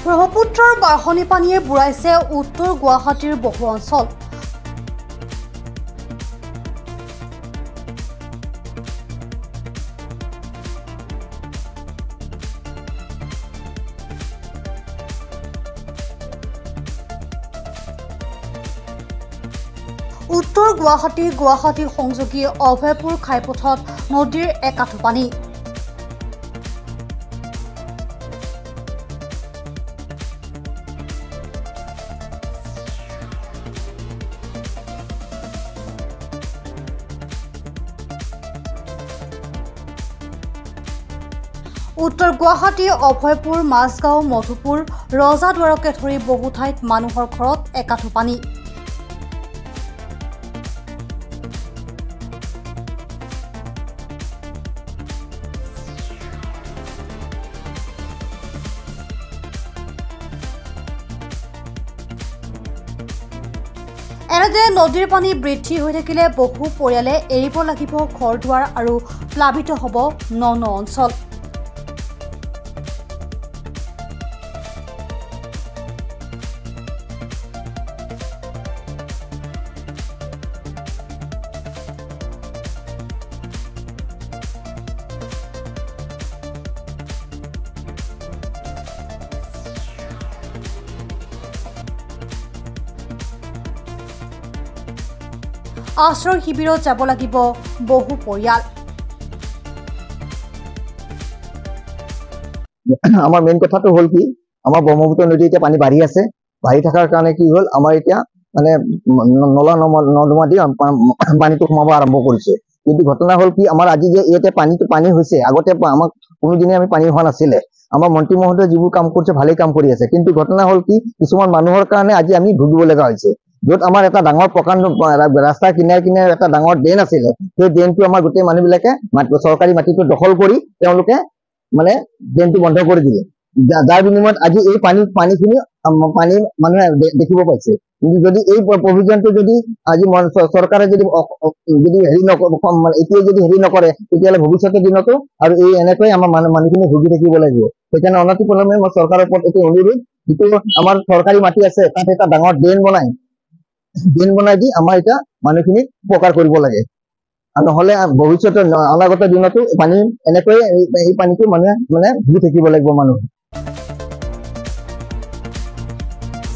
ব্ৰহ্মপুত্ৰৰ বাঢ়নী পানীয়ে বুঢ়াইছে উত্তৰ গুৱাহাটীৰ বহু অঞ্চল। উত্তৰ গুৱাহাটী সংযোগী অভয়পুৰ ঘাইপথত নদীৰ একাঠু পানী। উত্তৰ গুৱাহাটী অভয়পুৰ মাজগাঁও মধুপুৰ ৰজাদ্বাৰকে ধৰি বহু ঠাইত মানুহৰ ঘৰত একাঠু পানী। এনেদৰে নদীৰ পানী বৃদ্ধি হৈ থাকিলে বহু পৰিয়ালে এৰিব লাগিব ঘৰ দুৱাৰ আৰু প্লাবিত হ'ব ন অঞ্চল। আশ্ৰয় শিবিৰত যাব লাগিব বহু পৰিয়াল। আমাৰ মেইন কথাটো হ'ল কি, আমাৰ ব্ৰহ্মপুত্ৰ নদী এতিয়া পানী বাঢ়ি আছে। বাঢ়ি থকাৰ কাৰণে কি হ'ল, আমাৰ এতিয়া মানে নলা নৰ্দমা দি পানীটো সোমাব আৰম্ভ কৰিছে। কিন্তু ঘটনা হ'ল কি, আমাৰ আজি যে ইয়াতে পানী হৈছে, আগতে আমাক কোনোদিনে আমি পানী হোৱা নাছিলে। আমাৰ মন্ত্ৰী মহোদয়ে যিবোৰ কাম কৰিছে ভালেই কাম কৰি আছে, কিন্তু ঘটনা হ'ল কি, কিছুমান মানুহৰ কাৰণে আজি আমি ভুগিব লগা হৈছে। য'ত আমাৰ এটা ডাঙৰ প্ৰকাণ্ড ৰাস্তাৰ কিনাৰে এটা ডাঙৰ ড্ৰেইন আছিলে, সেই ড্ৰেইনটো আমাৰ গোটেই মানুহবিলাকে চৰকাৰী মাটিটো দখল কৰি তেওঁলোকে মানে ড্ৰেইনটো বন্ধ কৰি দিলে। যাৰ বিনিময়ত আজি এই পানীখিনি মানুহে দেখিব পাইছে। কিন্তু যদি এই প্ৰভিজনটো যদি আজি চৰকাৰে যদি হেৰি নকৰে, এতিয়া যদি হেৰি নকৰে, তেতিয়াহ'লে ভৱিষ্যতৰ দিনতো আৰু এই এনেকৈ আমাৰ মানুহখিনি ভুগি থাকিব লাগিব। সেইকাৰণে অনতি পলমে মই চৰকাৰৰ ওপৰত এইটো অনুৰোধ, যিটো আমাৰ চৰকাৰী মাটি আছে তাত এটা ডাঙৰ ড্ৰেইন বনাই দি আমাৰ এতিয়া মানুহখিনিক উপকাৰ কৰিব লাগে। আৰু নহ'লে ভৱিষ্যতৰ অনাগত দিনতো পানী এনেকৈ এই পানীটো মানুহে মানে ভুগি থাকিব লাগিব মানুহ।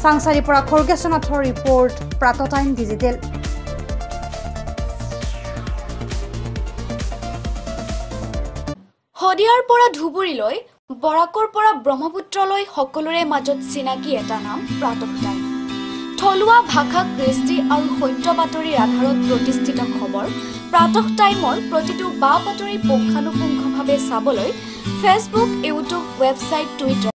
চাংচাৰীৰ পৰা খৰ্গেশ্বনাথৰ ৰিপৰ্ট, প্ৰাতঃ টাইম ডিজিটেল। শদিয়াৰ পৰা ধুবুৰীলৈ, বৰাকৰ পৰা ব্ৰহ্মপুত্ৰলৈ সকলোৰে মাজত চিনাকি এটা নাম প্ৰাতঃ টাইম। থলুৱা ভাষা, কৃষ্টি আৰু সত্য বাতৰিৰ আধাৰত প্ৰতিষ্ঠিত খবৰ প্ৰাতঃ টাইমৰ প্ৰতিটো বা বাতৰি পুংখানুপুংখভাৱে চাবলৈ ফেচবুক, ইউটিউব, ৱেবছাইট, টুইটাৰ